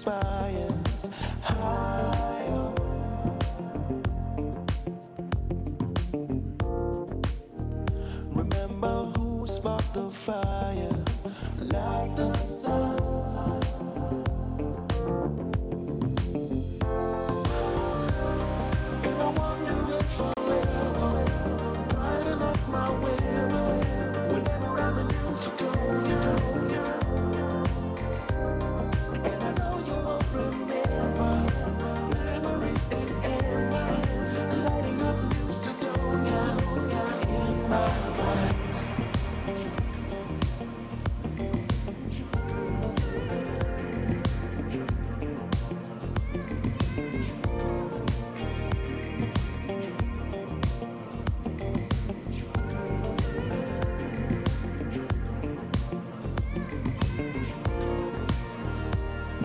spires higher. Remember who sparked the fire, like the sun. And I wonder if forever brighten up my weather whenever I'm in news to go. And I know you won't remember memories in amber, lighting up news to Donia in my mind.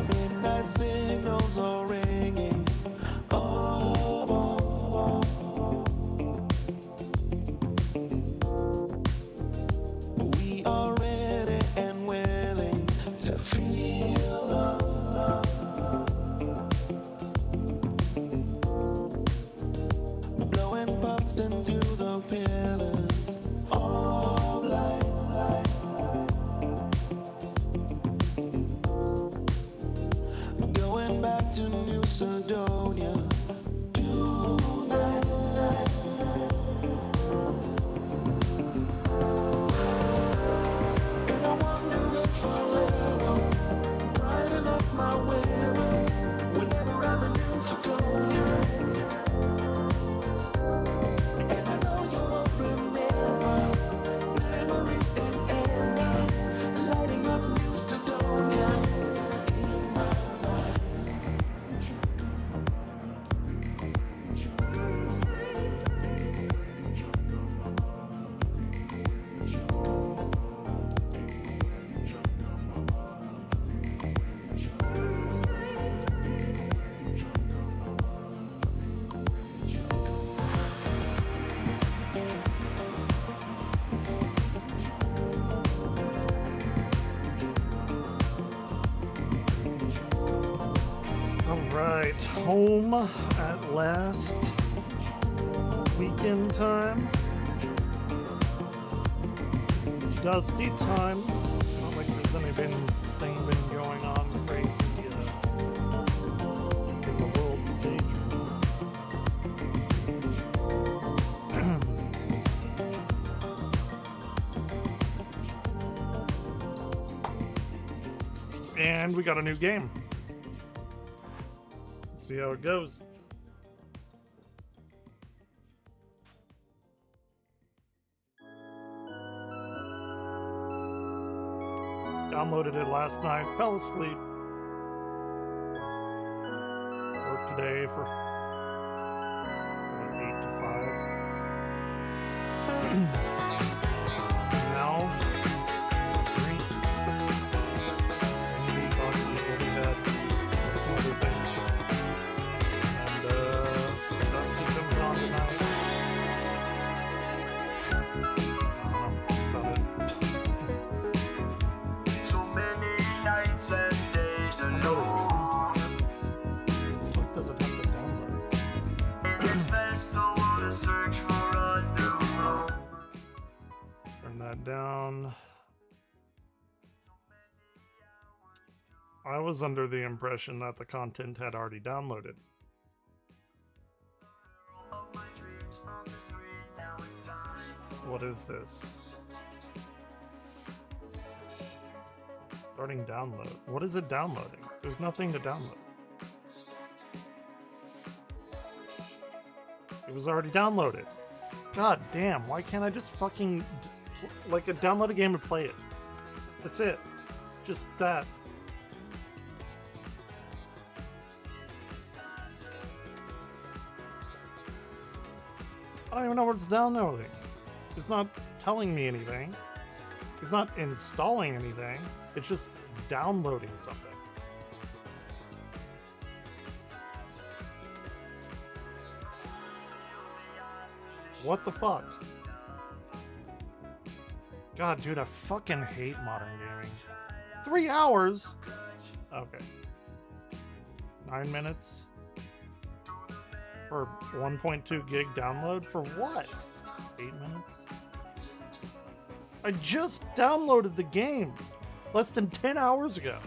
Midnight signals are ringing. Oh, we are ready and willing to feel love. Blowing puffs into the pillars of light. Going back to New Sidonia tonight. And I wonder if forever brighten up my weather whenever I'm in New Sidonia. And I know you won't remember memories in amber, lighting up New Sidonia in my mind. Alright, home at last. Weekend time. Dusty time. Not like there's anything been going on crazy in the world stage. And we got a new game. See how it goes. Downloaded it last night, fell asleep. Worked today for 8 to 5. Now, drink. I need 8 boxes will be had. Some other things. Dusty comes on tonight. So many nights and days alone. What does it have to download? In this vessel, I wanna search for a new road. Turn that down. I was under the impression that the content had already downloaded. Of my dreams on the screen, now it's time. What is this? Starting download. What is it downloading? There's nothing to download. It was already downloaded. God damn, why can't I just fucking download a game and play it? That's it. Just that. I don't even know what it's downloading. It's not telling me anything. It's not installing anything. It's just downloading something. What the fuck? God, dude, I fucking hate modern gaming. 3 hours? Okay. 9 minutes for 1.2 gig download for what? 8 minutes? I just downloaded the game less than 10 hours ago.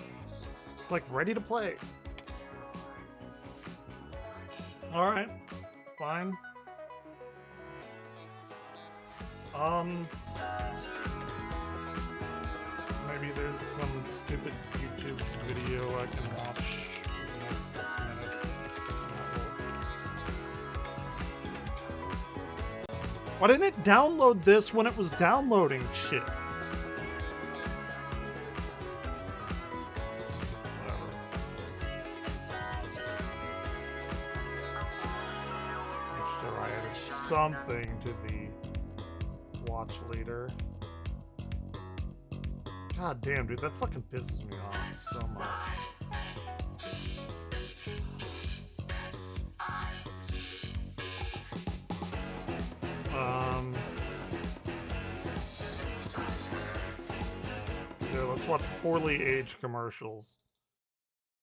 It's like ready to play. All right, fine. Maybe there's some stupid YouTube video I can watch for the next 6 minutes. Why didn't it download this when it was downloading shit? Whatever. Make sure I added something to the watch leader. God damn, dude, that fucking pisses me off so much. Yeah, let's watch poorly aged commercials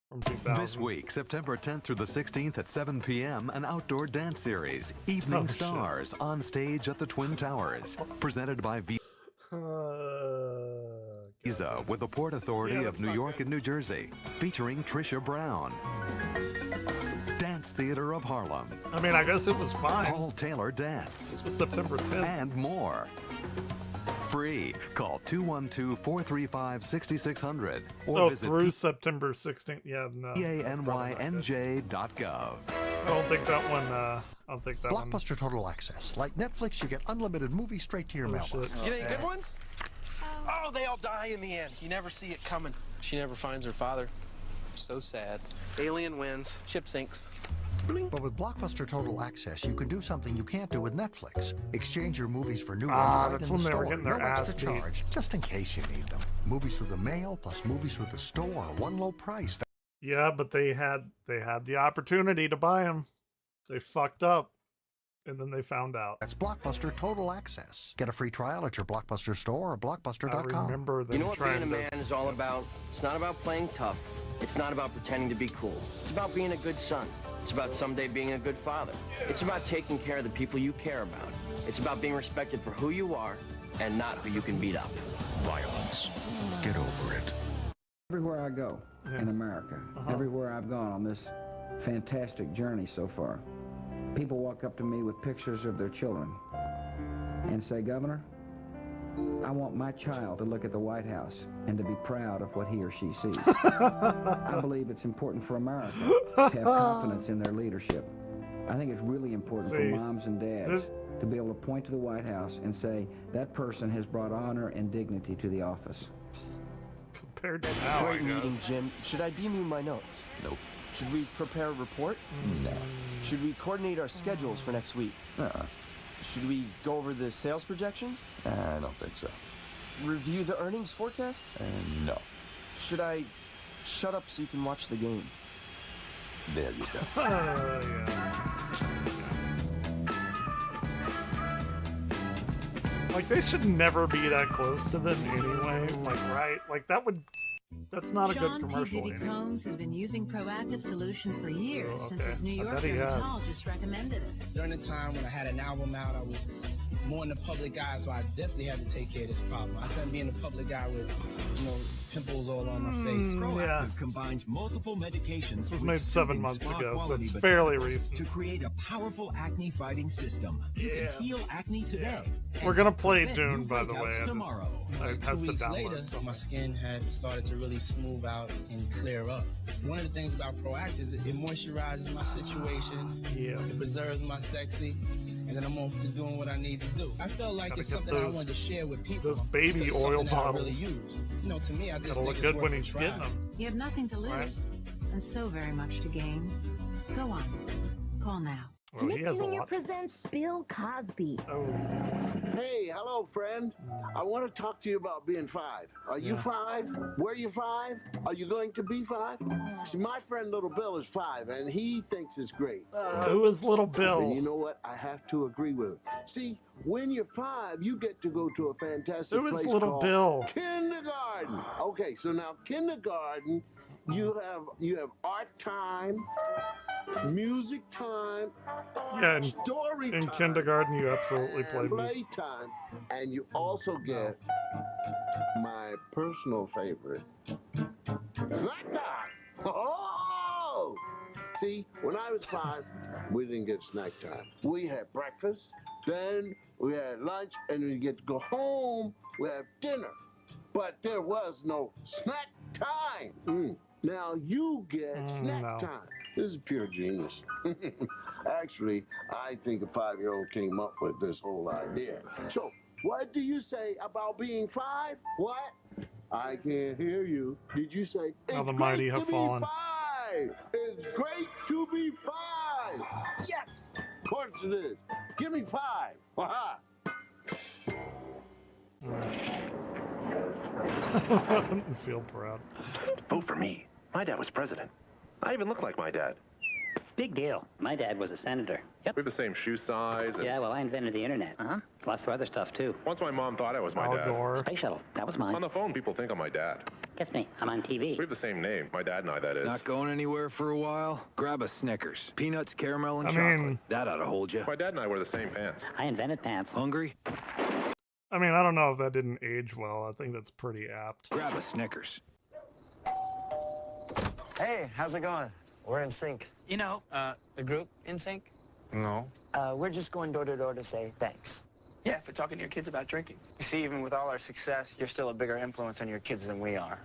from 2000. This week, September 10th through the 16th at 7 p.m., an outdoor dance series, Evening Stars, on stage at the Twin Towers, presented by Visa with the Port Authority of New York and New Jersey, featuring Trisha Brown. Dance Theater of Harlem. I mean, I guess it was fine. Paul Taylor Dance. This was September 10th. And more. Free. Call 212-435-6600. Or visit through September 16th. Yeah, no. PANYNJ.gov. I don't think that one, I don't think that one. Blockbuster Total Access. Like Netflix, you get unlimited movies straight to your mailbox. You get any good ones? Oh, they all die in the end. You never see it coming. She never finds her father. So sad. Alien wins. Ship sinks. But with Blockbuster Total Access, you can do something you can't do with Netflix. Exchange your movies for new ones right that's in when the they were store. getting their No ass extra beat. charge, just in case you need them. Movies through the mail plus movies through the store, one low price. Yeah, but they had the opportunity to buy them. They fucked up, and then they found out. That's Blockbuster Total Access. Get a free trial at your Blockbuster store or blockbuster.com. I remember them You know what being trying a man to... is all about? It's not about playing tough. It's not about pretending to be cool. It's about being a good son. It's about someday being a good father. It's about taking care of the people you care about. It's about being respected for who you are and not who you can beat up. Violence. Get over it. Everywhere I go in America, everywhere I've gone on this fantastic journey so far, people walk up to me with pictures of their children and say, Governor, I want my child to look at the White House and to be proud of what he or she sees. I believe it's important for America to have confidence in their leadership. I think it's really important for moms and dads to be able to point to the White House and say, that person has brought honor and dignity to the office. Compared to now, Great I guess. meeting, Jim. Should I beam you my notes? Nope. Should we prepare a report? No. Should we coordinate our schedules for next week? Should we go over the sales projections? I don't think so. Review the earnings forecasts? No. Should I shut up so you can watch the game? There you go. Like, they should never be that close to them anyway. Like, right? Like, that's not a good commercial. Sean P. Diddy Combs has been using Proactive Solution for years, since his New York bet he has. dermatologist recommended it. During the time when I had an album out, I was more in the public eye, so I definitely had to take care of this problem. I couldn't be in the public eye with, pimples all on my face. Proactive combines multiple medications. This was made 7 months ago, so it's fairly recent. To create a powerful acne-fighting system. You can heal acne today. We're gonna play Dune, by the way. Tomorrow. It 2 has to weeks later, download my skin had started to really smooth out and clear up. One of the things about Proactive is it moisturizes my situation. Yeah. It preserves my sexy. And then I'm off to doing what I need to do. I felt like it's something I wanted to share with people. Those baby oil bottles. Really use. To me, I just It'll think look it's good worth when a he's try. getting them. You have nothing to lose, Right. and so very much to gain. Go on. Call now. Well, he has a lot. presents Bill Cosby. Oh. Hey, hello, friend. I want to talk to you about being 5. Are you 5? Were you 5? Are you going to be 5? See, my friend Little Bill is 5, and he thinks it's great. Who is Little Bill? And you know what? I have to agree with him. See, when you're 5, you get to go to a fantastic Who is place Little called Bill? kindergarten. Okay, so now kindergarten You have art time, music time, Yeah, story in time, kindergarten you absolutely played music. playtime, and you also get my personal favorite, snack time. Oh! See, when I was 5, we didn't get snack time. We had breakfast, then we had lunch, and when you get to go home, we have dinner. But there was no snack time. Now you get snack time. This is pure genius. Actually, I think a 5-year-old came up with this whole idea. So, what do you say about being 5? What? I can't hear you. Did you say, How the it's mighty great have to fallen. be 5? It's great to be 5. Yes! Of course it is. Give me 5. Aha! I feel proud. Vote for me. My dad was president. I even look like my dad. Big deal. My dad was a senator. Yep. We have the same shoe size. And Yeah, well, I invented the internet. Lots of other stuff, too. once my mom thought I was my Al dad. Gore. Space shuttle. That was mine. On the phone, people think I'm my dad. Guess me. I'm on TV. We have the same name. My dad and I, that is. Not going anywhere for a while? Grab a Snickers. Peanuts, caramel, and I chocolate. mean- That ought to hold you. My dad and I wear the same pants. I invented pants. Hungry? I mean, I don't know if that didn't age well. I think that's pretty apt. Grab a Snickers. Hey, how's it going? We're in sync. You know, the group in sync? No. We're just going door to door to say thanks. Yeah, for talking to your kids about drinking. You see, even with all our success, you're still a bigger influence on your kids than we are.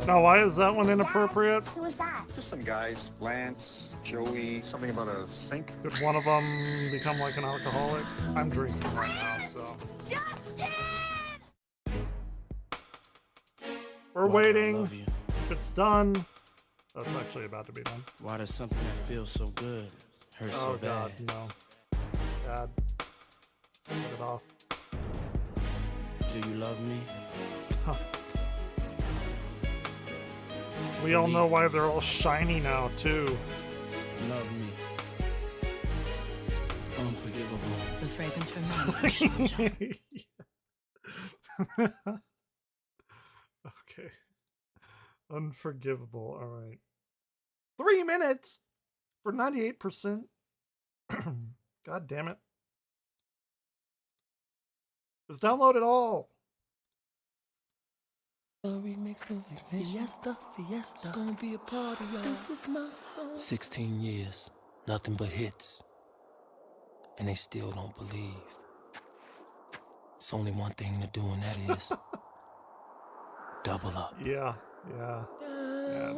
Now, why is that one inappropriate? Who was that? Just some guys, Lance, Joey, something about a sink. Did one of them become like an alcoholic? I'm drinking right now, so. We're waiting. If it's done. That's actually about to be done. Why does something that feels so good hurt so bad? God, no. God. Get it off. Do you love me? We all know why they're all shiny now, too. Love me. Unforgivable. The fragrance from me. Okay. Unforgivable. All right. 3 minutes for 98%. God damn it. Just download it all. Remix to Fiesta, Fiesta. It's gonna be a party, y'all. This is my song. 16 years, nothing but hits. And they still don't believe. It's only one thing to do, and that is double up. Yeah, yeah.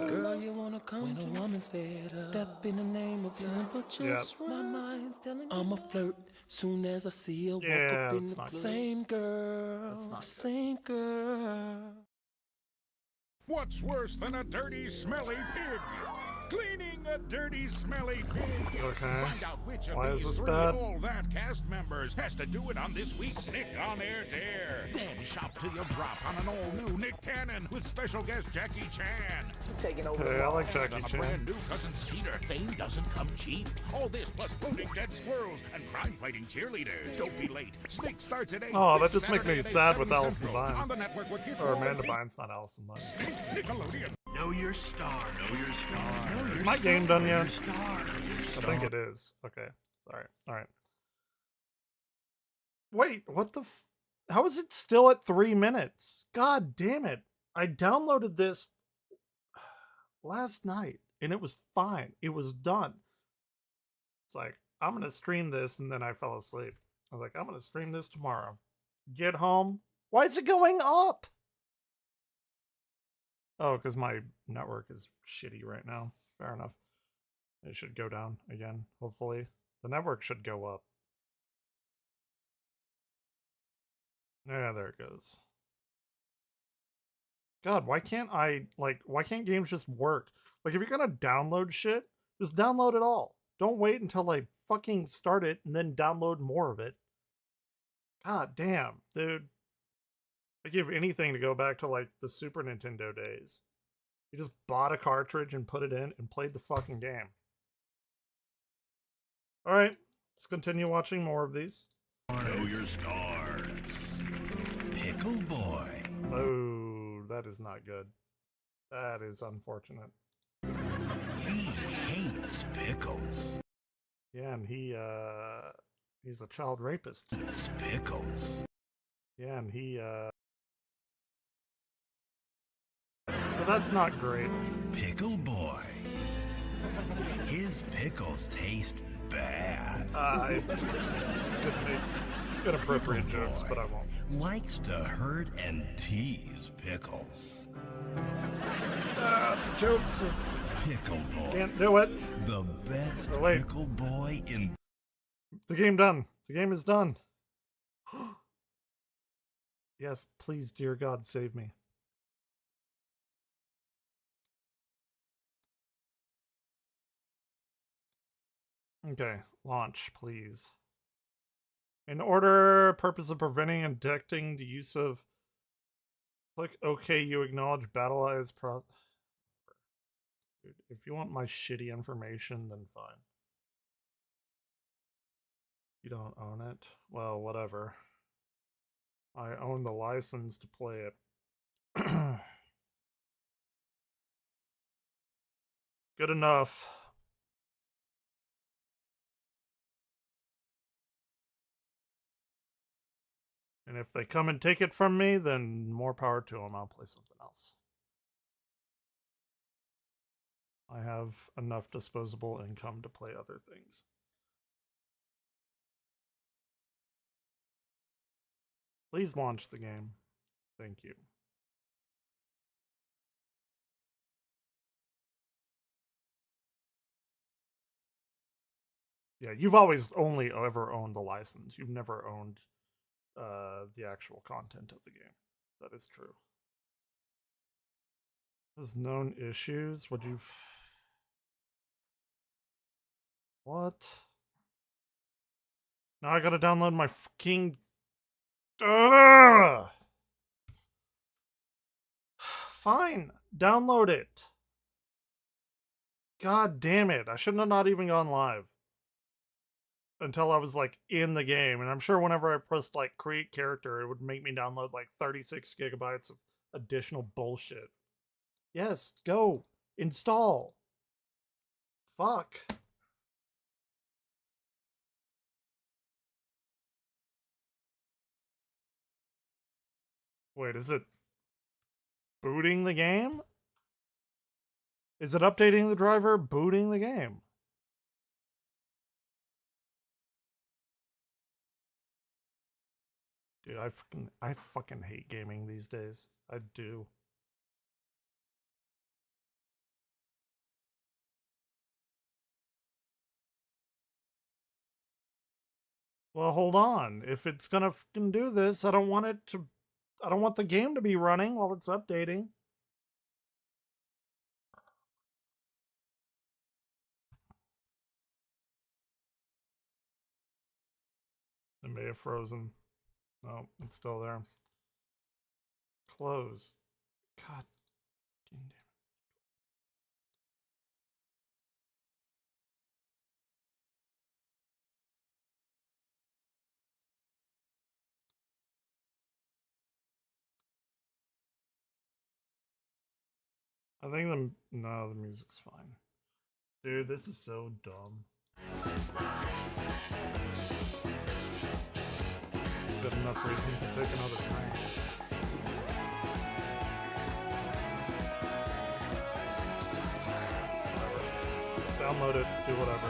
Girl, you wanna come when a woman's fed up. Step in the name of temperatures. My mind's telling me I'm a flirt. Soon as I see her walk up in the same girl, same girl. What's worse than a dirty, smelly pig? Cleaning a dirty, smelly pig. Okay. Find out which of Why is these this three bad? All That cast members has to do it on this week's Nick on Air Dare. Then shop till you drop on an all-new Nick Cannon with special guest Jackie Chan. Taking over Hey, the I like world Jackie on a Chan. brand new Cousin Skeeter. Fame doesn't come cheap. All this plus floating dead squirrels and crime-fighting cheerleaders. Don't be late. Snick starts at 8. Oh, that just makes Saturday me at 8, sad with 7 Allison Central. On the Bynes. network with kids Or all Amanda week. Bynes, not Allison Bynes. Nickelodeon. Know your star. Know your star. Is my game done yet? I think it is. Okay. Sorry. All right. Wait, what the how is it still at 3 minutes? God damn it. I downloaded this last night and it was fine. It was done. It's like, I'm going to stream this, and then I fell asleep. I was like, I'm going to stream this tomorrow. Get home. Why is it going up? Oh, because my network is shitty right now. Fair enough. It should go down again, hopefully. The network should go up. Yeah, there it goes. God, why can't why can't games just work? Like, if you're gonna download shit, just download it all. Don't wait until I fucking start it and then download more of it. God damn, dude. I'd give anything to go back to, like, the Super Nintendo days. You just bought a cartridge and put it in and played the fucking game. Alright, let's continue watching more of these. Know your stars. Pickle Boy. Oh. that is not good. That is unfortunate. He hates pickles. Yeah, and he's a child rapist. Hates pickles. Yeah, and so that's not great. Pickle boy. His pickles taste bad. I could make good appropriate jokes, but I won't. Likes to hurt and tease pickles. The jokes are... Pickle boy. Can't do it. The best wait. pickle boy in... The game done. The game is done. Yes, please, dear God, save me. Okay, launch, please. In order, purpose of preventing and detecting the use of... Click OK, you acknowledge battle eyes pro... Dude, if you want my shitty information, then fine. You don't own it? Well, whatever. I own the license to play it. Good enough. And if they come and take it from me, then more power to them. I'll play something else. I have enough disposable income to play other things. Please launch the game. Thank you. Yeah, you've always only ever owned the license. You've never owned the actual content of the game. That is true. There's known issues. Would you... What? Now I gotta download my fucking... Ugh! Fine, download it. God damn it. I shouldn't have not even gone live. Until I was like in the game. And I'm sure whenever I pressed like create character, it would make me download like 36 gigabytes of additional bullshit. Yes, go. Install. Fuck. Wait, is it booting the game? Is it updating the driver, booting the game? Dude, I fucking hate gaming these days. I do. Well, hold on. If it's gonna fucking do this, I don't want the game to be running while it's updating. It may have frozen. No, it's still there. Close. God damn it. I think no, the music's fine. Dude, this is so dumb. Good enough reason to take another train. Whatever. Just download it, do whatever.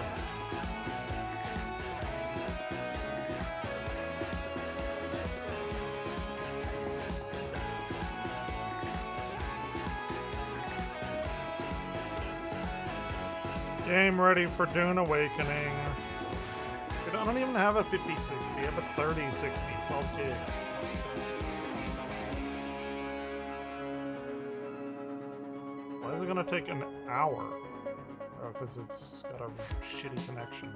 Game ready for Dune Awakening. I don't even have a 5060, I have a 3060, 12 gigs. Why is it gonna take an hour? Oh, because it's got a shitty connection.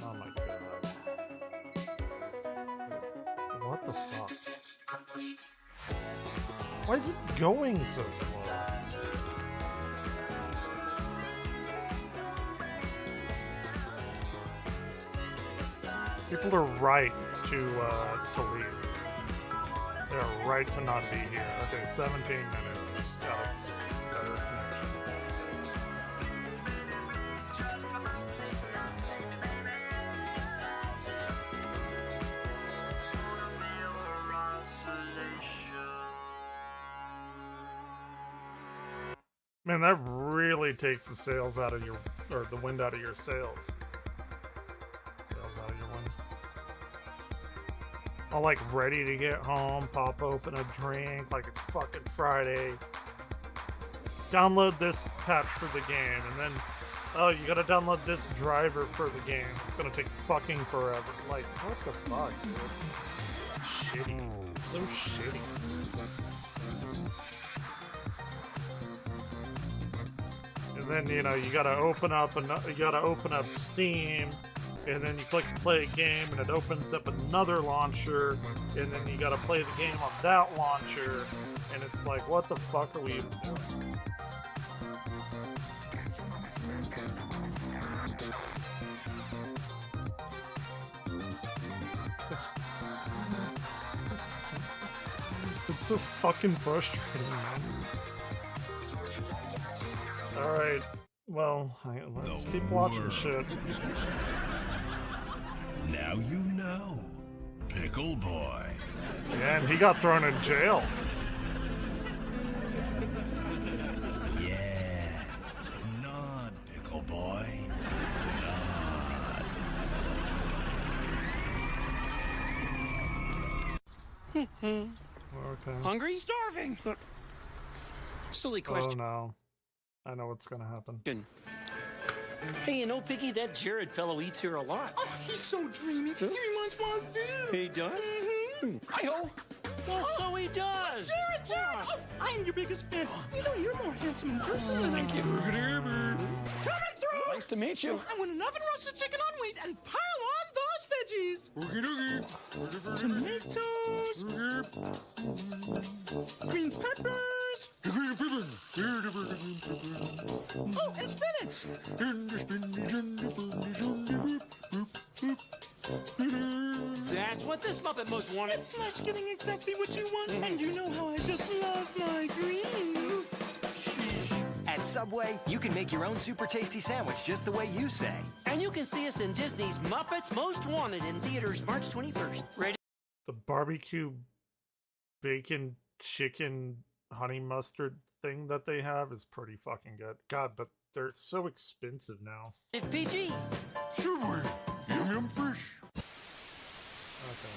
Oh my god. What the fuck? Why is it going so slow? People are right to leave. They're right to not be here. Okay, 17 minutes. It's got a better connection. Man, that really takes the sails out of your, or the wind out of your sails. Sails out of your wind. All like ready to get home, pop open a drink like it's fucking Friday. Download this patch for the game, and then, oh, you gotta download this driver for the game. It's gonna take fucking forever. Like, what the fuck, dude? Shitty. So shitty. And then, you know, you gotta open up Steam, and then you click play a game, and it opens up another launcher, and then you gotta play the game on that launcher, and it's like, what the fuck are we even doing? It's so fucking frustrating, man. Alright, well, let's keep watching shit. Now you know, Pickle Boy. Yeah, and he got thrown in jail. Yes, nod, Pickle Boy. Nod. Okay. Hungry? Starving! Silly question. Oh no. I know what's gonna happen. Hey, you know, Piggy, that Jared fellow eats here a lot. Oh, he's so dreamy. He reminds me of you. He does? Hi-ho. Oh, so he does. Jared! Oh, I am your biggest fan. You know, you're more handsome in person than I can. Coming through! Nice to meet you. I want an oven roasted chicken on wheat and pile on those veggies. Tomatoes. Green peppers. Oh, and spinach. That's what this Muppet most wanted. It's nice getting exactly what you want, and you know how I just love my greens. At Subway, you can make your own super tasty sandwich just the way you say. And you can see us in Disney's Muppets Most Wanted in theaters March 21st. Ready? The barbecue bacon chicken honey mustard thing that they have is pretty fucking good. God, but they're so expensive now. It's PG. Subway, yum yum fish. Okay.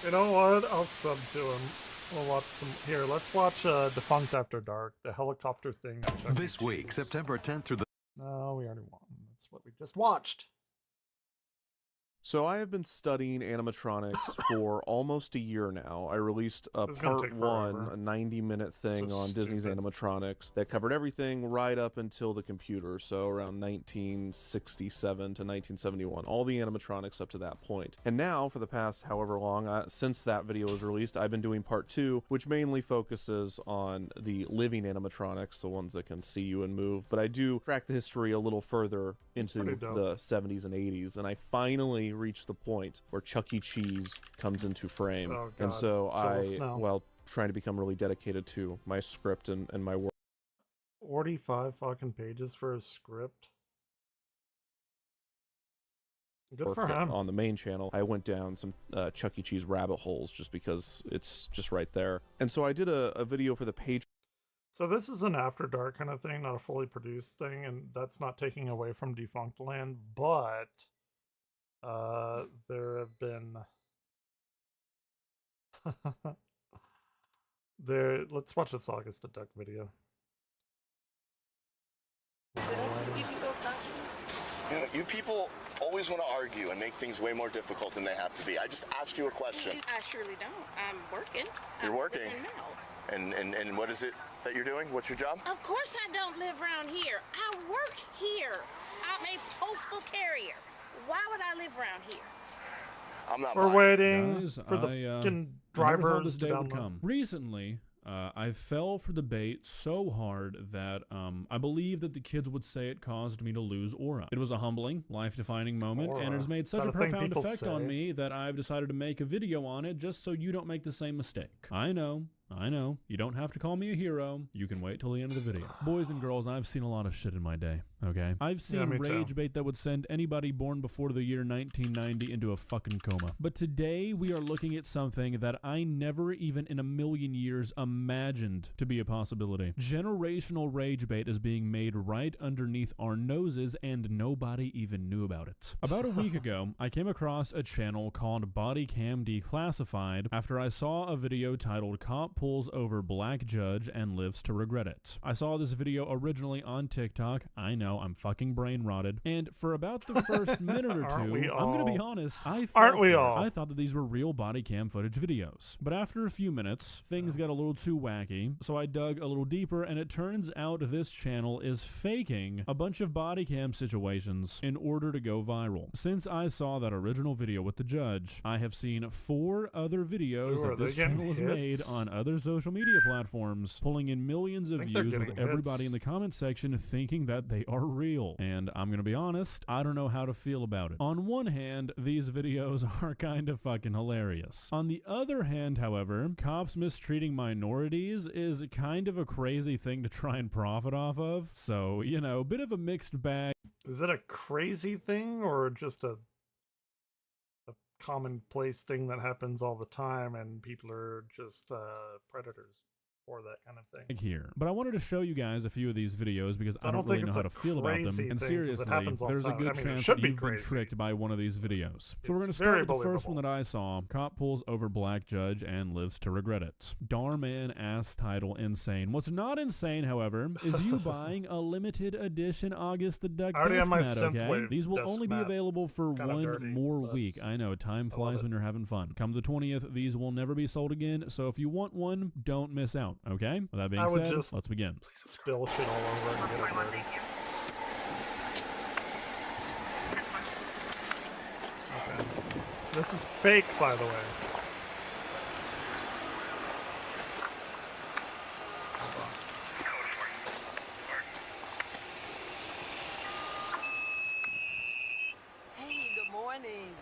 You know what? I'll sub to him. We'll watch some. Here, let's watch Defunct After Dark, the helicopter thing. This week, September 10th through the... No, we already won. That's what we just watched. So I have been studying animatronics for almost a year now. I released a part one, a 90-minute thing on Disney's animatronics that covered everything right up until the computer, so around 1967 to 1971, all the animatronics up to that point. And now, for the past however long, since that video was released, I've been doing part two, which mainly focuses on the living animatronics, the ones that can see you and move. But I do track the history a little further into the 70s and 80s, and I finally reached the point where Chuck E. Cheese comes into frame. Oh, and so well, trying to become really dedicated to my script and my work. 45 fucking pages for a script. Good for him. On the main channel, I went down some Chuck E. Cheese rabbit holes just because it's just right there. And so I did a video for the Patreon. So this is an After Dark kind of thing, not a fully produced thing, and that's not taking away from Defunct Land, but there have been let's watch this August the Duck video. Did I just give you those documents? You people always want to argue and make things way more difficult than they have to be. I just asked you a question. I surely don't. I'm working. You're working? Now. And what is it that you're doing? What's your job? Of course I don't live around here. I work here. I'm a postal carrier. Why would I live around here? I'm not We're buying. waiting Guys, for the fucking drivers this day to would download. come. Recently, I fell for the bait so hard that I believe that the kids would say it caused me to lose aura. It was a humbling, life-defining moment, and it has made such a profound effect on me that I've decided to make a video on it just so you don't make the same mistake. I know. You don't have to call me a hero. You can wait till the end of the video. Boys and girls, I've seen a lot of shit in my day, okay? I've seen rage bait that would send anybody born before the year 1990 into a fucking coma. But today, we are looking at something that I never even in a million years imagined to be a possibility. Generational rage bait is being made right underneath our noses, and nobody even knew about it. About a week ago, I came across a channel called Body Cam Declassified after I saw a video titled Cop Pulls Over Black Judge and Lives to Regret It. I saw this video originally on TikTok. I know, I'm fucking brain rotted. And for about the first minute or two, I'm gonna be honest, I thought that these were real body cam footage videos. But after a few minutes, things got a little too wacky, so I dug a little deeper, and it turns out this channel is faking a bunch of body cam situations in order to go viral. Since I saw that original video with the judge, I have seen 4 other videos that this channel has made on other social media platforms, pulling in millions of views with everybody in the comment section thinking that they are real. And I'm gonna be honest, I don't know how to feel about it. On one hand, these videos are kind of fucking hilarious. On the other hand, however, cops mistreating minorities is kind of a crazy thing to try and profit off of. So, you know, bit of a mixed bag. Is it a crazy thing or just a commonplace thing that happens all the time and people are just predators for that kind of thing here? But I wanted to show you guys a few of these videos because I don't really know how to feel about them. And seriously, there's a good chance that you've been tricked by one of these videos. So we're going to start with the first one that I saw. Cop pulls over black judge and lives to regret it. Darman ass title insane. What's not insane, however, is you buying a limited edition August the Duck desk mat, okay? These will only be available for one more week. I know, time flies when you're having fun. Come the 20th, these will never be sold again, so if you want one, don't miss out. Okay? With that being said, let's begin. Spill shit all over and get it ready. Okay. This is fake, by the way. Hey, good morning.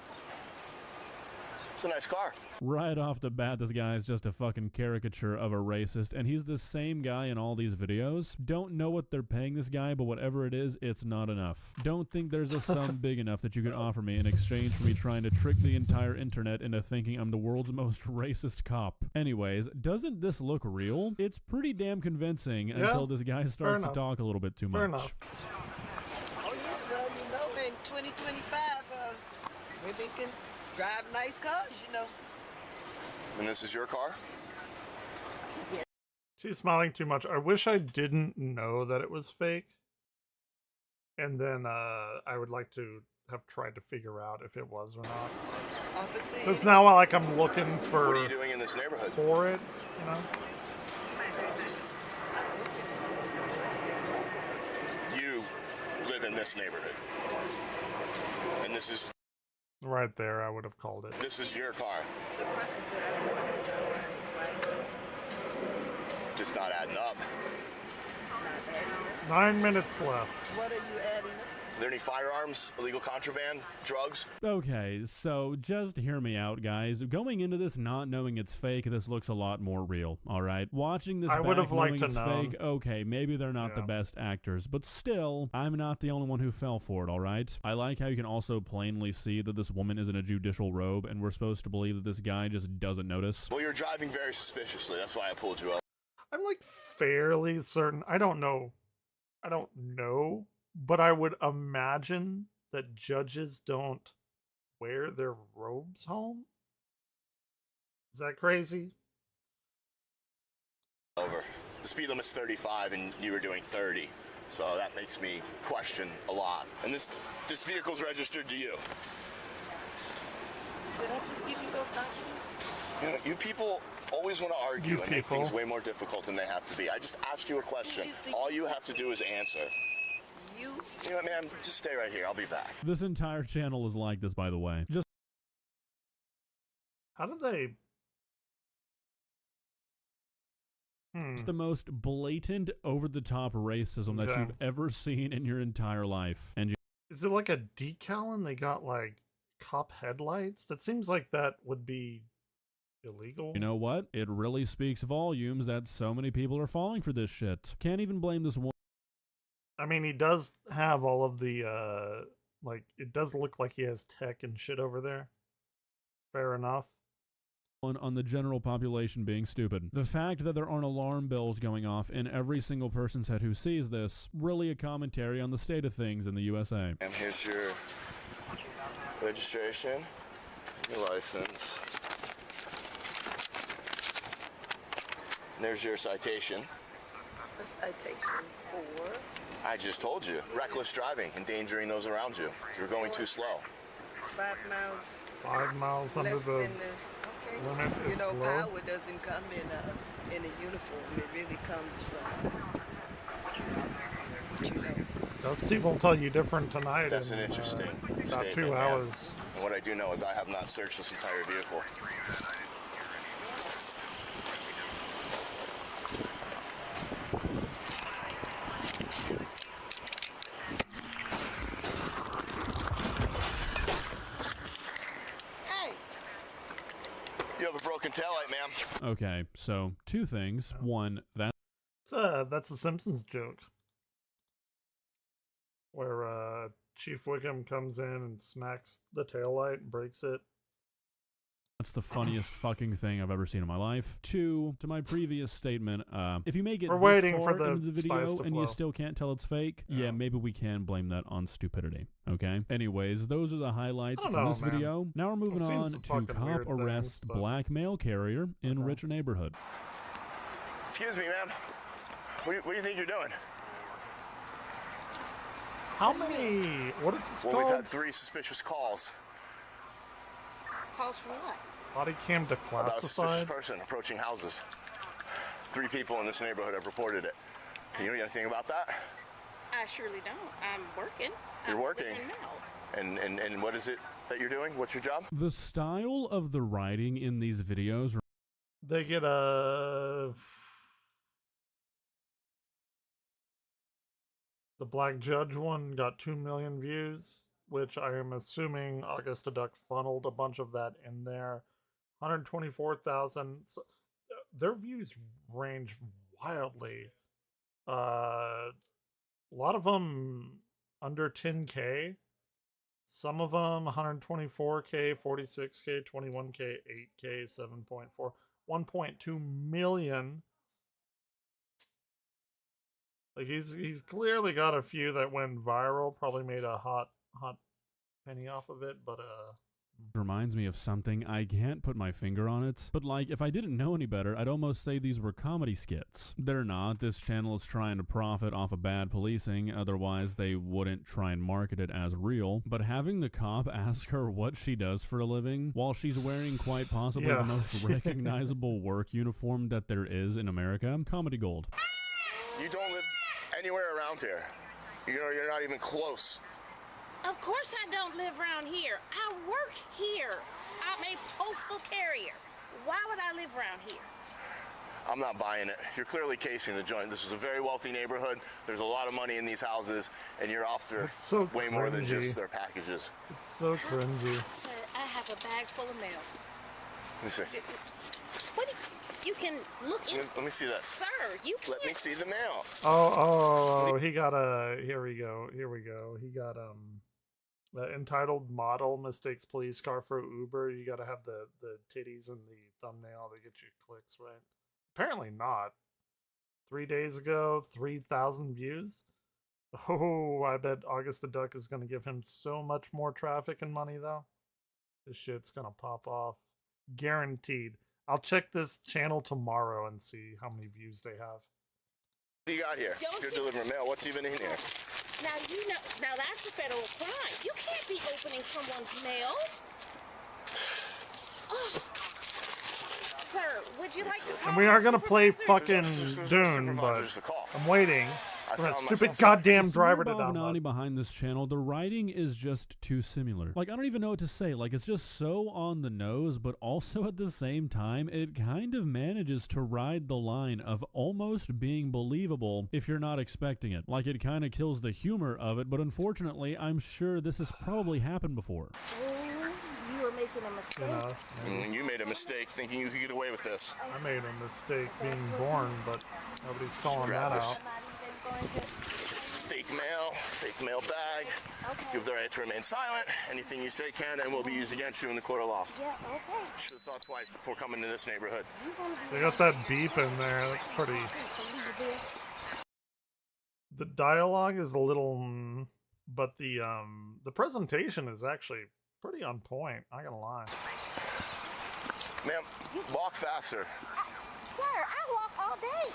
It's a nice car. Right off the bat, this guy is just a fucking caricature of a racist, and he's the same guy in all these videos. Don't know what they're paying this guy, but whatever it is, it's not enough. Don't think there's a sum big enough that you could offer me in exchange for me trying to trick the entire internet into thinking I'm the world's most racist cop. Anyways, doesn't this look real? It's pretty damn convincing until this guy starts to talk a little bit too much. Oh yeah, well, you know, in 2025, women can drive nice cars, you know. And this is your car? Yeah. She's smiling too much. I wish I didn't know that it was fake. And then I would like to have tried to figure out if it was or not. Because now I'm looking for... What are you doing in this neighborhood? For it, you know? You live in this neighborhood. And this is... Right there, I would have called it. This is your car. Surprised that Just not adding up. it's not adding up. 9 minutes left. What are you adding up? Are there any firearms, illegal contraband, drugs? Okay, so just hear me out, guys. Going into this not knowing it's fake, this looks a lot more real, alright? Watching this back knowing it's fake, okay, maybe they're not the best actors, but still, I'm not the only one who fell for it, alright? I like how you can also plainly see that this woman is in a judicial robe, and we're supposed to believe that this guy just doesn't notice. Well, you're driving very suspiciously. That's why I pulled you up. I'm fairly certain. I don't know, but I would imagine that judges don't wear their robes home. Is that crazy? Over. The speed limit's 35 and you were doing 30. So that makes me question a lot. And this vehicle's registered to you. Did I just give you those documents? You know, you people always want to argue and make things way more difficult than they have to be. I just asked you a question. All you have to do is answer. You know what, man? Just stay right here. I'll be back. This entire channel is like this, by the way. Just how did they It's the most blatant, over-the-top racism that you've ever seen in your entire life. And is it like a decal and they got like cop headlights? That seems like that would be illegal. You know what? It really speaks volumes that so many people are falling for this shit. Can't even blame this one. I mean, he does have all of the, like, it does look like he has tech and shit over there. Fair enough. On the general population being stupid. The fact that there aren't alarm bells going off in every single person's head who sees this, really a commentary on the state of things in the USA. And here's your registration, your license. And there's your citation. A citation for? I just told you. Reckless driving, endangering those around you. You're going too slow. 5 miles. 5 miles under the limit you is know, slow. power doesn't come in a uniform. It really comes from what you know. Dusty will tell you different tonight. That's an interesting about statement, 2 man. hours. And what I do know is I have not searched this entire vehicle. You have a broken taillight, ma'am. Okay, so 2 things. One, that's a Simpsons joke. Where Chief Wickham comes in and smacks the taillight and breaks it. That's the funniest fucking thing I've ever seen in my life. 2, to my previous statement, if you make it this far into the video and you still can't tell it's fake, yeah, maybe we can blame that on stupidity, okay? Anyways, those are the highlights from this video. Now we're moving on to cop arrests black mail carrier in rich neighborhood. Excuse me, ma'am. What do you think you're doing? How many? What is this called? Well, we've had 3 suspicious calls. Calls for what? Body cam About a suspicious declassified. person approaching houses. 3 people in this neighborhood have reported it. You know anything about that? I surely don't. I'm working. You're working? Now. And what is it that you're doing? What's your job? The style of the writing in these videos... They get a... The Black Judge one got 2 million views, which I am assuming Augusta Duck funneled a bunch of that in there. 124,000. So their views range wildly. A lot of them under 10K. Some of them 124K, 46K, 21K, 8K, 7.4, 1.2 million. Like he's clearly got a few that went viral. Probably made a hot penny off of it, but reminds me of something. I can't put my finger on it, but like if I didn't know any better, I'd almost say these were comedy skits. They're not. This channel is trying to profit off of bad policing, otherwise they wouldn't try and market it as real. But having the cop ask her what she does for a living while she's wearing quite possibly the most recognizable work uniform that there is in America, comedy gold. You don't live anywhere around here. You're not even close. Of course I don't live around here. I work here. I'm a postal carrier. Why would I live around here? I'm not buying it. You're clearly casing the joint. This is a very wealthy neighborhood. There's a lot of money in these houses, and you're after way more than just their packages. It's so cringy. Sir, I have a bag full of mail. Let me see. What? You can look in. Let me see this. Sir, you can't. Let me see the mail. Oh, he got a. Here we go. He got the entitled model mistakes police car for Uber. You got to have the titties in the thumbnail to get you clicks, right? Apparently not. 3 days ago, 3,000 views. Oh, I bet August the Duck is going to give him so much more traffic and money, though. This shit's going to pop off. Guaranteed. I'll check this channel tomorrow and see how many views they have. What do you got here? You're delivering mail. What's even in here? Now that's a federal crime. You can't be opening someone's mail. Oh. Sir, would you like to call? And we are gonna play fucking Dune, but I'm waiting. that stupid goddamn driver to download. Behind this channel, the writing is just too similar. Like, I don't even know what to say. Like, it's just so on the nose, but also at the same time, it kind of manages to ride the line of almost being believable if you're not expecting it. Like, it kind of kills the humor of it, but unfortunately, I'm sure this has probably happened before. You were making a mistake. You made a mistake thinking you could get away with this. I made a mistake being born, but nobody's calling that out. Fake mail bag. You have the right to remain silent. Anything you say can and will be used against you in the court of law. Yeah, okay. Should have thought twice before coming to this neighborhood. They got that beep in there. That's pretty. The dialogue is a little, but the presentation is actually pretty on point. Not gonna lie. Ma'am, walk faster. Sir, I walk all day.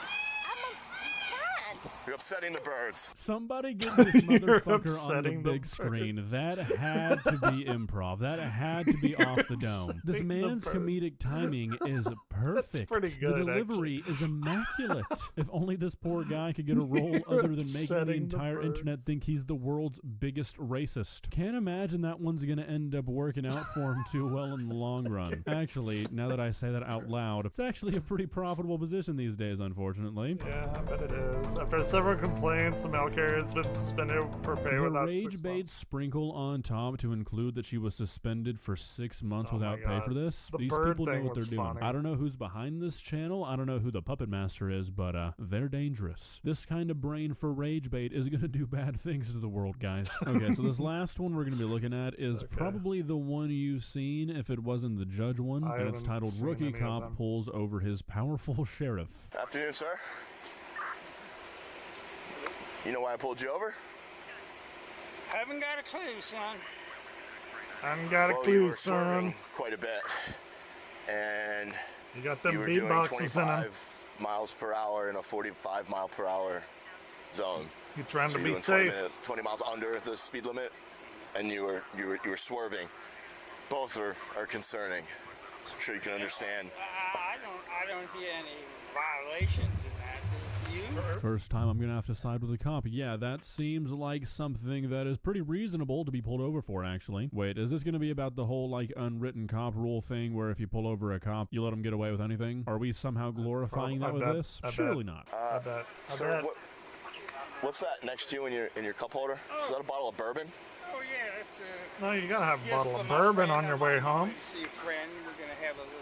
I'm fine. You're upsetting the birds. Somebody get this motherfucker on the big screen. That had to be improv. That had to be off the dome. This man's comedic timing is perfect. That's pretty good, the delivery is immaculate. If only this poor guy could get a role other than making the entire internet think he's the world's biggest racist. Can't imagine that one's going to end up working out for him too well in the long run. Actually, now that I say that out loud, it's actually a pretty profitable position these days, unfortunately. Yeah, I bet it is. After several complaints, the mail carrier has been suspended for pay without 6 months. The rage bait sprinkle on top to include that she was suspended for 6 months without pay for this. These people know what they're doing. I don't know who's behind this channel. I don't know who the puppet master is, but they're dangerous. This kind of brain for rage bait is going to do bad things to the world, guys. Okay, so this last one we're going to be looking at is probably the one you've seen if it wasn't the judge one, and it's titled Rookie Cop Pulls Over His Powerful Sheriff. Afternoon, sir. You know why I pulled you over? Haven't got a clue, son. Haven't got a you clue, were son. swerving quite a bit, and you got them you were doing beatboxes in 25 miles per hour in a 45 mile per hour zone. You're trying to be doing safe. 20 miles under the speed limit, and you were swerving. Both are concerning. So I'm sure you can understand. I don't hear any violations in that. Do you? First time I'm going to have to side with the cop. Yeah, that seems like something that is pretty reasonable to be pulled over for, actually. Wait, is this going to be about the whole, like, unwritten cop rule thing where if you pull over a cop, you let him get away with anything? Are we somehow glorifying that with this? Surely not. Sir, what's that next to you in your cup holder? Is that a bottle of bourbon? Oh, yeah, that's No, you gotta have a bottle of bourbon on your way home. See a friend, we're gonna have a little.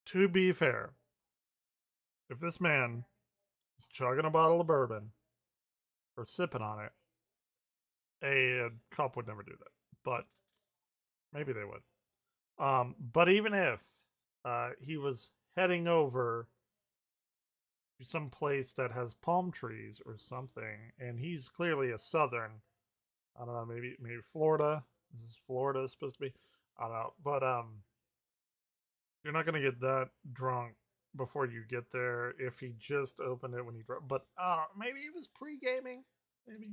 To be fair, if this man is chugging a bottle of bourbon or sipping on it, a cop would never do that. But maybe they would. But even if he was heading over to some place that has palm trees or something, and he's clearly a southern, I don't know, maybe Florida. This is Florida supposed to be. I don't know, but you're not gonna get that drunk before you get there if he just opened it when he drove. But maybe he was pre-gaming. Maybe.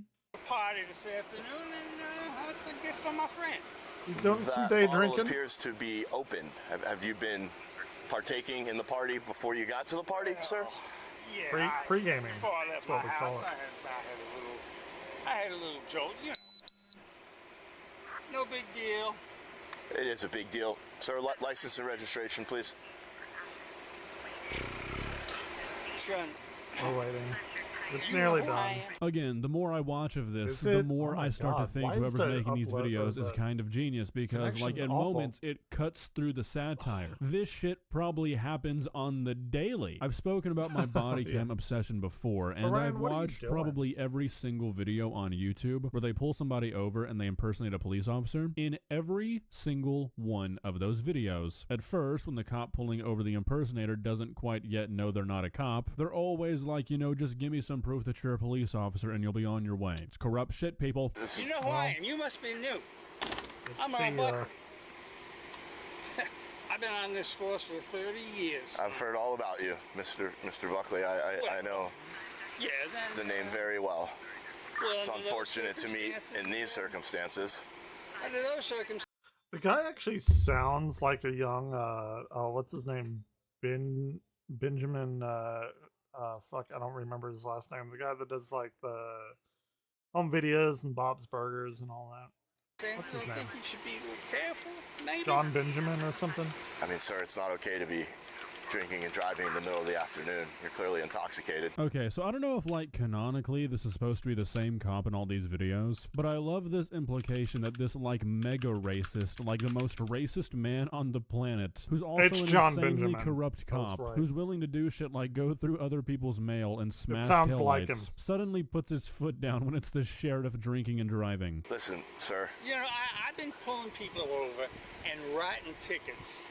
Party this afternoon, and that's a gift from my friend. You doing some day bottle drinking? Appears to be open. Have you been partaking in the party before you got to the party, sir? Yeah. Pre-gaming. Before I left That's what my we call house, it. I had a little jolt, you know. No big deal. It is a big deal. Sir, license and registration, please. Son. We're waiting. It's nearly done. Again, the more I watch of this, the more I start to think whoever's making these videos is kind of genius because, like, at moments, it cuts through the satire. This shit probably happens on the daily. I've spoken about my body cam obsession before, and Ryan, I've watched probably every single video on YouTube where they pull somebody over and they impersonate a police officer. In every single one of those videos, at first, when the cop pulling over the impersonator doesn't quite yet know they're not a cop, they're always like, you know, just give me some proof that you're a police officer and you'll be on your way. It's corrupt shit, people. You know who I am. You must be new. I'm Earl Buckley. I've been on this force for 30 years. I've heard all about you, Mr. Buckley. I know the name very well. It's unfortunate to meet in these circumstances. Under those circumstances. The guy actually sounds like a young, what's his name? Benjamin fuck, I don't remember his last name. The guy that does like the home videos and Bob's Burgers and all that. What's his name? I think you should be a little careful, maybe. John Benjamin or something? I mean, sir, it's not okay to be drinking and driving in the middle of the afternoon. You're clearly intoxicated. Okay, so I don't know if, like, canonically this is supposed to be the same cop in all these videos, but I love this implication that this, like, mega racist, like the most racist man on the planet, who's also an insanely corrupt cop, who's willing to do shit like go through other people's mail and smash taillights, suddenly puts his foot down when it's the sheriff drinking and driving. Listen, sir. You know, I've been pulling people over and writing tickets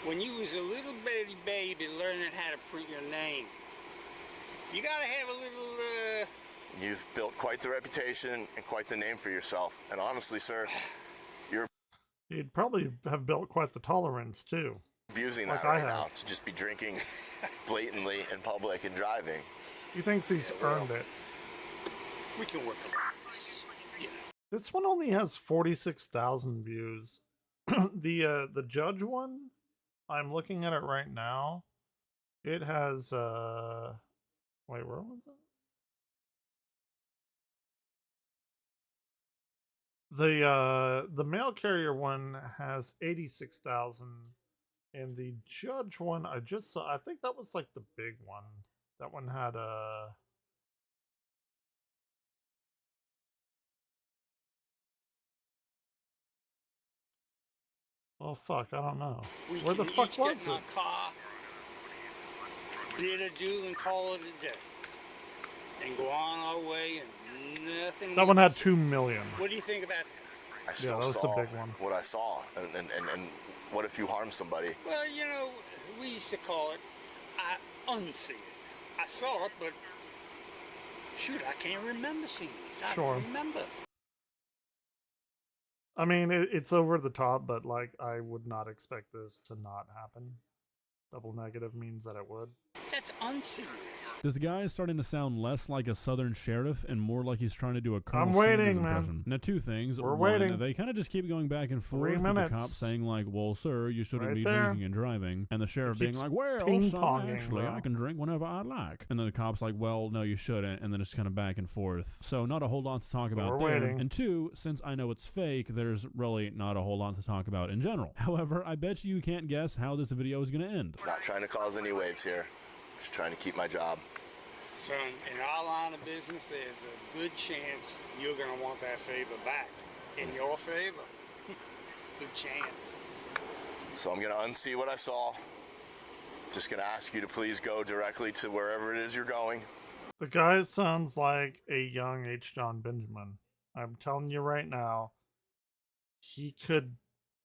when you was a little bitty baby learning how to print your name. You gotta have a little, You've built quite the reputation and quite the name for yourself. And honestly, sir, You'd probably have built quite the tolerance, too. Abusing like that right now to just be drinking blatantly in public and driving. He thinks he's earned it. We can work around this. Yeah. This one only has 46,000 views. The judge one, I'm looking at it right now. It has wait, where was it? The mail carrier one has 86,000, and the judge one I just saw, I think that was like the big one. That one had oh fuck, I don't know. Where the fuck was it? Car, bid a do and call it a day, and go on our way, and nothing. That one had 2 million. What do you think about that? I still that was saw the big one. what I saw, and what if you harm somebody? Well, you know, we used to call it, I unsee it. I saw it, but shoot, I can't remember seeing it. I don't remember. I mean, it's over the top, but like, I would not expect this to not happen. Double negative means that it would. That's unserious. This guy is starting to sound less like a southern sheriff and more like he's trying to do a Colonel I'm Sanders waiting, impression. man. Now, two things. We're One, waiting. they kind of just keep going back and forth 3 with minutes. the cop saying like, well, sir, you shouldn't Right be there. drinking and driving. And the sheriff being keeps like, well, son, ping-ponging, actually, bro. I can drink whenever I like. And then the cop's like, well, no, you shouldn't. And then it's kind of back and forth. So not a whole lot to talk about We're there. waiting. And two, since I know it's fake, there's really not a whole lot to talk about in general. However, I bet you can't guess how this video is going to end. Not trying to cause any waves here. Just trying to keep my job. Son, in our line of business, there's a good chance you're going to want that favor back. In your favor. Good chance. So I'm going to unsee what I saw. Just going to ask you to please go directly to wherever it is you're going. The guy sounds like a young H. John Benjamin. I'm telling you right now, he could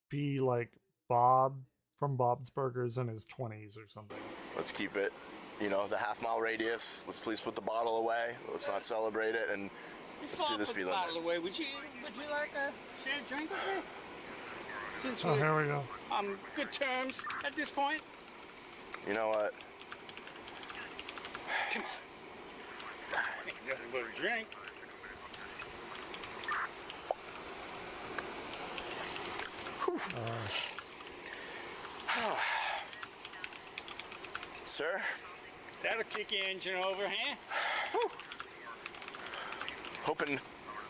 be like Bob from Bob's Burgers in his 20s or something. Let's keep it, you know, the half-mile radius. Let's please put the bottle away. Let's not celebrate it, and let's do this Put be the limit. bottle away. Would you like a share a drink with me? Since Oh, here we go. on good terms at this point. You know what? Come on. Ain't nothing but a drink. Sir? That'll kick your engine over, huh? Hoping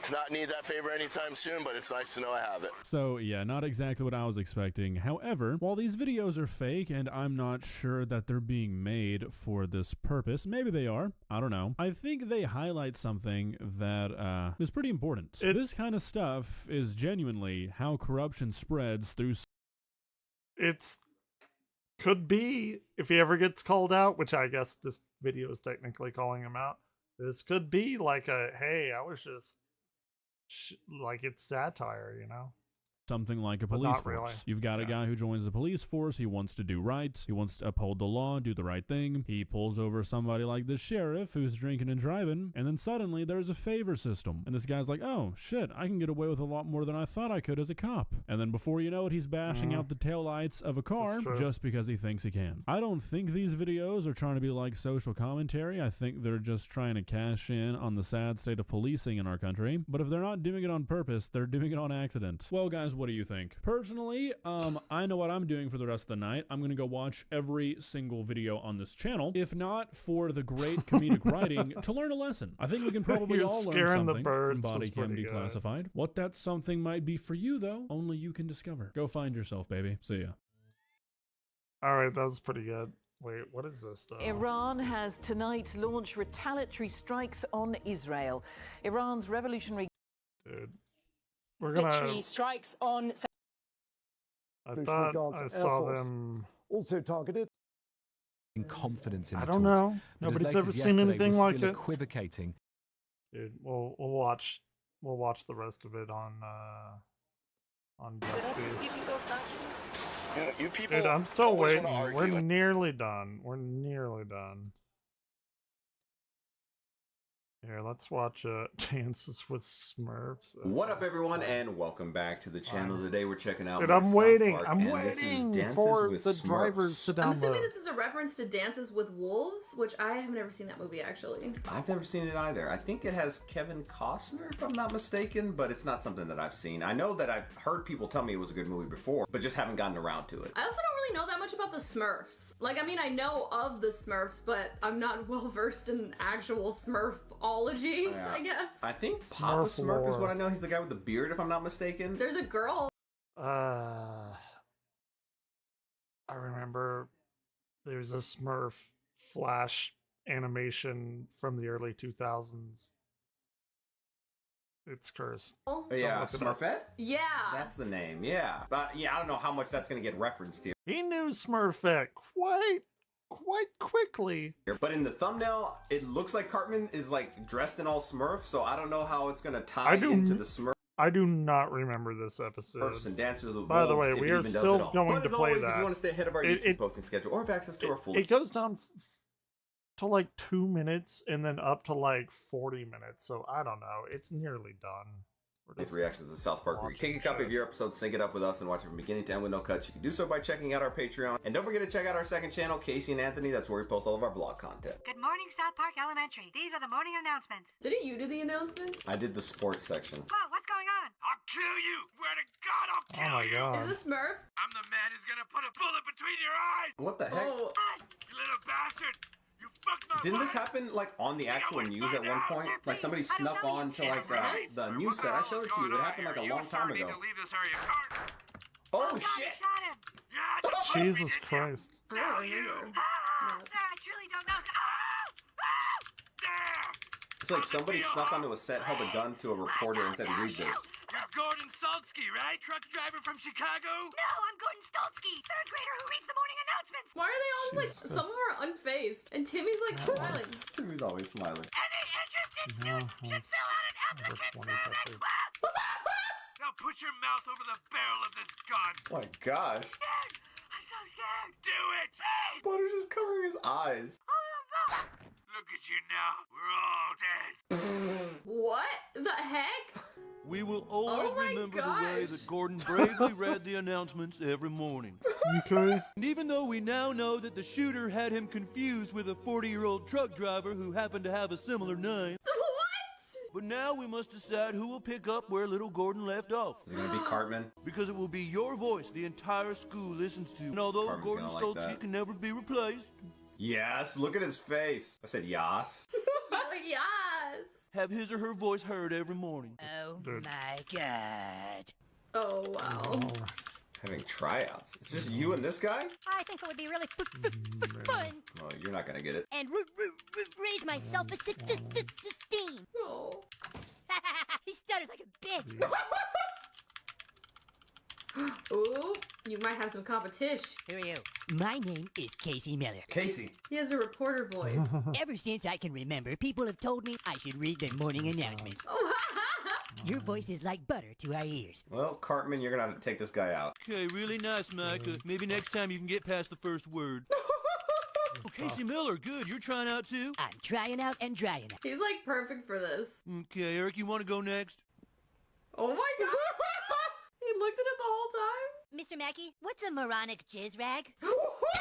to not need that favor anytime soon, but it's nice to know I have it. So yeah, not exactly what I was expecting. However, while these videos are fake and I'm not sure that they're being made for this purpose, maybe they are, I don't know, I think they highlight something that is pretty important. This kind of stuff is genuinely how corruption spreads through. It's could be, if he ever gets called out, which I guess this video is technically calling him out, this could be like a, hey, I was just like, it's satire, you know? Something like a But police not force. really. You've got a guy who joins the police force. He wants to do right. He wants to uphold the law, do the right thing. He pulls over somebody like the sheriff who's drinking and driving, and then suddenly there's a favor system. And this guy's like, oh, shit, I can get away with a lot more than I thought I could as a cop. And then before you know it, he's bashing out the taillights of a car just because he thinks he can. I don't think these videos are trying to be like social commentary. I think they're just trying to cash in on the sad state of policing in our country. But if they're not doing it on purpose, they're doing it on accident. Well, guys, guys, what do you think? Personally, I know what I'm doing for the rest of the night. I'm gonna go watch every single video on this channel, if not for the great comedic writing, to learn a lesson. I think we can probably all learn something from Body Cam Declassified. What that something might be for you, though, only you can discover. Go find yourself, baby. See ya. All right, that was pretty good. Wait, what is this though? Iran has tonight launched retaliatory strikes on Israel. Iran's revolutionary... Dude, we're gonna... strikes on... I thought I saw them... Also targeted. Confidence in I the don't talks. know. But as Nobody's late ever as seen yesterday, anything we're like still it. Equivocating. Dude, we'll watch the rest of it on BuzzFeed. You people. Dude, I'm still always waiting. wanna We're argue. nearly done. We're nearly done. Here, let's watch Dances with Smurfs. What up, everyone, and welcome back to the channel. Today we're checking out Dude, more I'm South waiting. Park, I'm and this is waiting Dances for with the Smurfs. drivers to download. I'm assuming this is a reference to Dances with Wolves, which I have never seen that movie, actually. I've never seen it either. I think it has Kevin Costner, if I'm not mistaken, but it's not something that I've seen. I know that I've heard people tell me it was a good movie before, but just haven't gotten around to it. I also don't really know that much about the Smurfs. Like, I mean, I know of the Smurfs, but I'm not well versed in actual Smurfology, I guess. I think Papa Smurf is what I know. He's the guy with the beard, if I'm not mistaken. There's a girl. I remember there's a Smurf Flash animation from the early 2000s. It's cursed. Yeah, Smurfette? Yeah. That's the name, yeah. But yeah, I don't know how much that's going to get referenced here. He knew Smurfette quite quickly. But in the thumbnail, it looks like Cartman is like dressed in all Smurf, so I don't know how it's going to tie into the Smurf. I do not remember this episode. Smurfs and Dances with By the Wolves, way, if we it are even does still it all. going But to as play always, that. If you want to stay ahead of our YouTube posting schedule or have access to our full... It goes down to like 2 minutes and then up to like 40 minutes, so I don't know. It's nearly done. With reactions to South Park, where you take a copy of your episode, sync it up with us, and watch it from beginning to end with no cuts. You can do so by checking out our Patreon. And don't forget to check out our second channel, Casey and Anthony. That's where we post all of our vlog content. Good morning, South Park Elementary. These are the morning announcements. Didn't you do the announcements? I did the sports section. Whoa, what's going on? I'll kill you! Swear to God, I'll kill Oh my you! God. Is this Smurf? I'm the man who's gonna put a bullet between your eyes! What the heck? Oh. You little bastard! You fucked my Didn't this wife! happen like on the actual news at one point? Like somebody snuck on to like the news set. I showed it to you. It happened like a long time ago. Oh shit! Jesus Christ. I don't remember. Sir, I truly don't know. It's like somebody snuck onto a set, held a gun to a reporter, and said, "Read this." You're Gordon Saltsky, right? Truck driver from Chicago? No, I'm Gordon Stoltzky, third grader who reads the morning announcements. Why are they all just like, some of them are unfaced, and Timmy's like smiling. Timmy's always smiling. Any interested student should fill out an application form. Now put your mouth over the barrel of this gun. Oh my gosh. I'm so scared. Do it! Butter's just covering his eyes. Look at you now. We're all dead. What the heck? We will always Oh my remember the way gosh. that Gordon bravely read the announcements every morning. Okay. And even though we now know that the shooter had him confused with a 40-year-old truck driver who happened to have a similar name. What? But now we must decide who will pick up where little Gordon left off. Is it gonna be Cartman? Because it will be your voice the entire school listens to. And although Cartman's Gordon gonna like Stoltzky that. can never be replaced, Yes, look at his face. I said yas. Yes. have his or her voice heard every morning. Oh Dude. my God. Oh, wow. Having tryouts. It's just you and this guy? I think it would be really fun Oh, you're not gonna get it. and raise my self-esteem. Oh. He stutters like a bitch. Ooh, you might have some competition. Who are you? My name is Casey Miller. Casey. He has a reporter voice. Ever since I can remember, people have told me I should read the morning announcements. Your voice is like butter to our ears. Well, Cartman, you're gonna have to take this guy out. Okay, really nice, Mike. Maybe next time you can get past the first word. Oh, Casey Miller, good. You're trying out too? I'm trying out and drying out. He's like perfect for this. Okay, Eric, you want to go next? Oh my God. He looked at it the whole time. Mr. Mackey, what's a moronic jizz rag? Is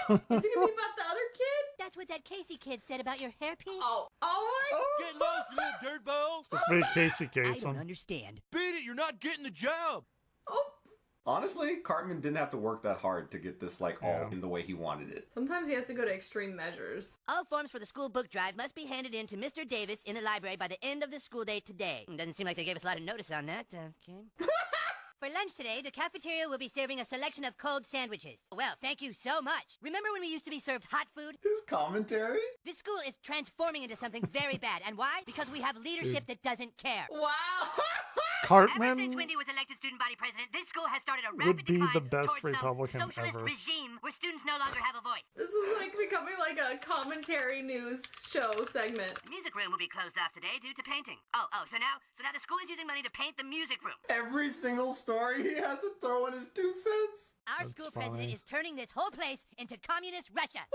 it gonna be about the other kid? That's what that Casey kid said about your hairpiece. Oh my God. Get lost, you little dirtball! Supposed to be Casey I Kasem. don't understand. Beat it, you're not getting the job! Oh, Honestly, Cartman didn't have to work that hard to get this like all in the way he wanted it. Sometimes he has to go to extreme measures. All forms for the school book drive must be handed in to Mr. Davis in the library by the end of the school day today. Doesn't seem like they gave us a lot of notice on that. Okay. For lunch today, the cafeteria will be serving a selection of cold sandwiches. Well, thank you so much. Remember when we used to be served hot food? His commentary? This school is transforming into something very bad. And why? Because we have leadership that doesn't care. Wow. Ever Cartman since Wendy was elected student body president, this school has started a would rapid be decline the best towards Republican some socialist ever. regime where students no longer have a voice. This is like becoming like a commentary news show segment. The music room will be closed off today due to painting. So now the school is using money to paint the music room. Every single story he has to throw in his 2 cents. Our school president is turning this whole place into communist Russia.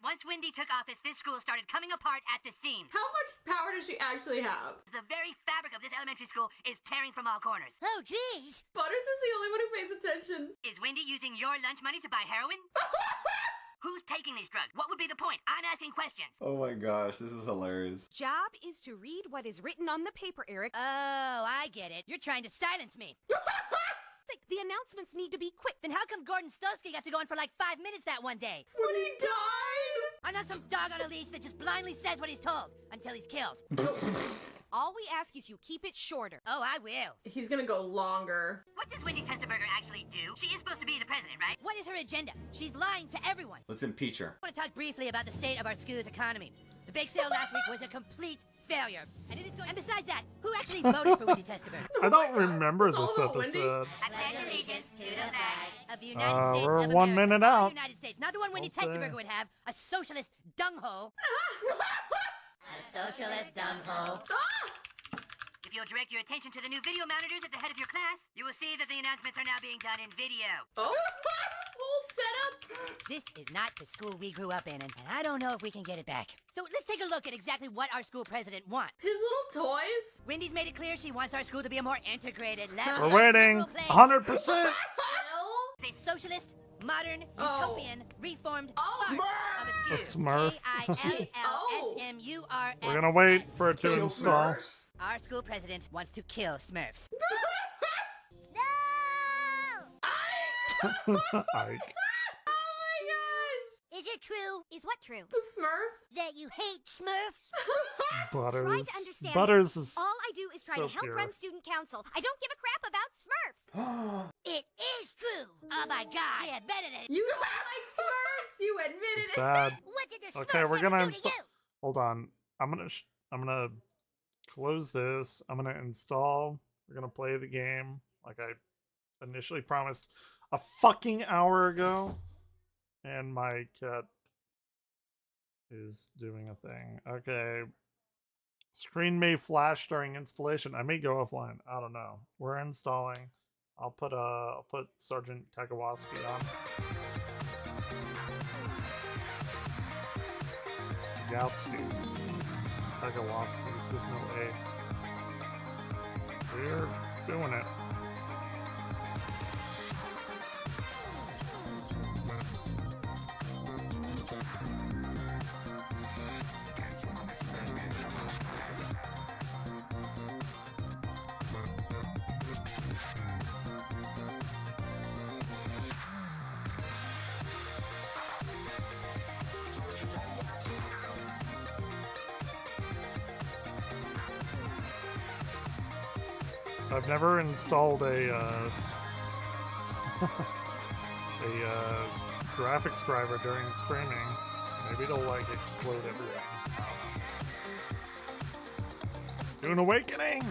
Once Wendy took office, this school started coming apart at the seams. How much power does she actually have? The very fabric of this elementary school is tearing from all corners. Oh, geez. Butters is the only one who pays attention. Is Wendy using your lunch money to buy heroin? Who's taking these drugs? What would be the point? I'm asking questions. Oh my gosh, this is hilarious. Job is to read what is written on the paper, Eric. Oh, I get it. You're trying to silence me. The announcements need to be quick. Then how come Gordon Stolsky got to go on for like 5 minutes that one day? When he died? I'm not some dog on a leash that just blindly says what he's told until he's killed. All we ask is you keep it shorter. Oh, I will. He's gonna go longer. What does Wendy Testerberger actually do? She is supposed to be the president, right? What is her agenda? She's lying to everyone. Let's impeach her. I want to talk briefly about the state of our school's economy. The bake sale last week was a complete failure. And it is going. And besides that, who actually voted for Wendy Testerberger? I don't remember this episode. I pledge allegiance to the flag of the United States we're of 1 America. minute Of out. the United States, not the one Wendy Testerberger would have, a socialist dunghole. A socialist dunghole. If you'll direct your attention to the new video monitors at the head of your class, you will see that the announcements are now being done in video. Oh, whole setup. This is not the school we grew up in, and I don't know if we can get it back. So let's take a look at exactly what our school president wants. His little toys? Wendy's made it clear she wants our school to be a more integrated level. We're waiting. 100%. A socialist, modern, utopian, reformed A Smurf. K-I-L-L-S-M-U-R-F. We're gonna wait for it to install. Our school president wants to kill Smurfs. Ike. Is it true? Is what true? The Smurfs? That you hate Smurfs? Butters. Try to understand Butters this. is All I do is try so to help pure. run student council. I don't give a crap about Smurfs. It is true. Oh my God! I admitted it. You don't like Smurfs. You admitted It's it. bad. What did the Okay, Smurfs we're gonna ever do to install. you? Hold on. I'm gonna close this. I'm gonna install. We're gonna play the game like I initially promised a fucking hour ago. And my cat is doing a thing. Okay. Screen may flash during installation. I may go offline. I don't know. We're installing. I'll put Sergeant Takawaski on. Gowski. Takawaski. There's no A. We're doing it. I've never installed a graphics driver during streaming. Maybe it'll like explode everything. Dune Awakening!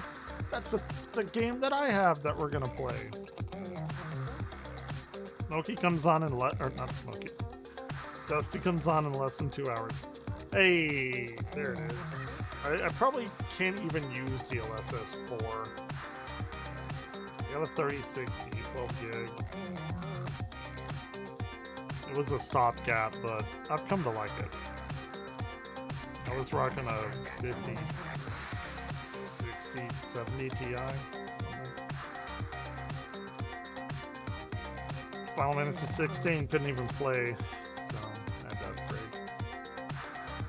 That's the game that I have that we're gonna play. Smokey comes on in or not Smokey. Dusty comes on in less than 2 hours. Hey, there it is. I probably can't even use DLSS 4. I got a 3060, 12 gig. It was a stopgap, but I've come to like it. I was rocking a 50, 60, 70 Ti. Final Fantasy 16 couldn't even play, so I had to upgrade.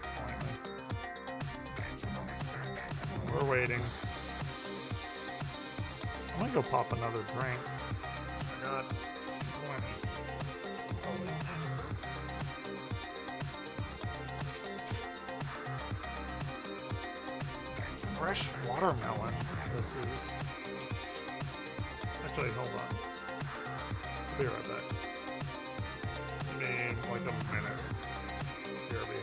Slightly. We're waiting. I'm gonna go pop another drink. god. Fresh watermelon. This is. Actually, hold on. I'll be right back. I mean, like a minute. BRB.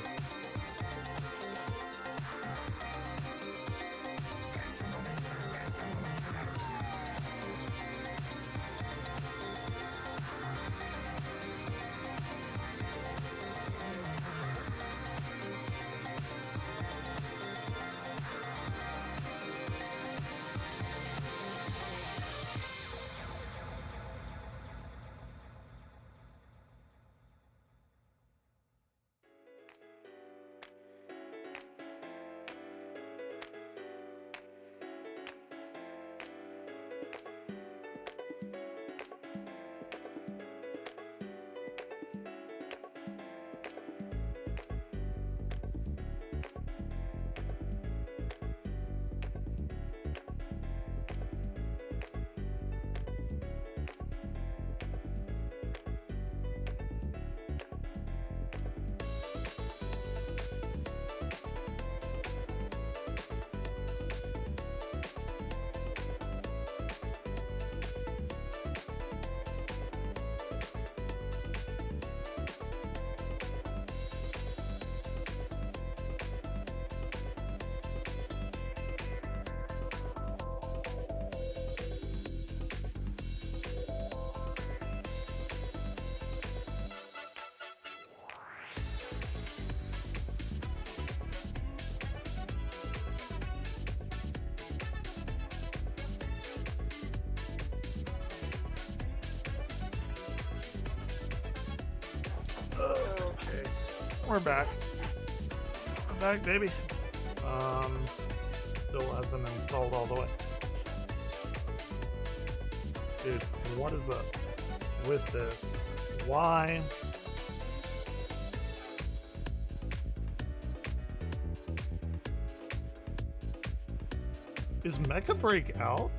Okay, we're back. We're back, baby. Still hasn't installed all the way. Dude, what is up with this? Why? Is Mecha Break out?